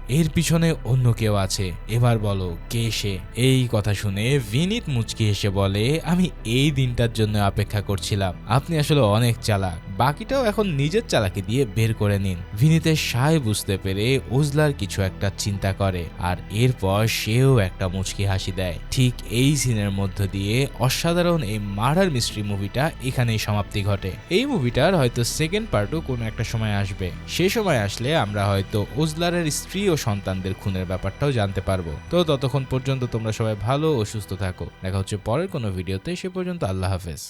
এর পিছনে অন্য কেউ আছে। এবার বলো কে সে? এই কথা শুনে ভিনিত মুচকি হেসে বলে, আমি এই দিনটার জন্য অপেক্ষা করছিলাম। আপনি আসলে অনেক চালাক, বাকিটাও এখন নিজের চালাকি দিয়ে বের করে নিন। ভিনিতের সায় বুঝতে পেরে ওজলার কিছু একটা চিন্তা করে, আর এরপর সেও একটা মুচকি হাসি দেয়। ঠিক এই সিনের মধ্য দিয়ে অসাধারণ এই মার্ডার মিস্ট্রি মুভিটা এখানেই সমাপ্তি ঘটে। এই মুভিটার হয়তো সেকেন্ড পার্টও কোনো একটা সময় আসবে। সে সময় আসলে আমরা হয়তো ওজলারের স্ত্রী ও সন্তানদের খুনের ব্যাপারটাও জানতে পারবো। তো ততক্ষণ পর্যন্ত তোমরা সবাই ভালো ও সুস্থ থাকো। দেখা হচ্ছে পরের কোনো ভিডিওতে। সে পর্যন্ত আল্লাহ হাফেজ।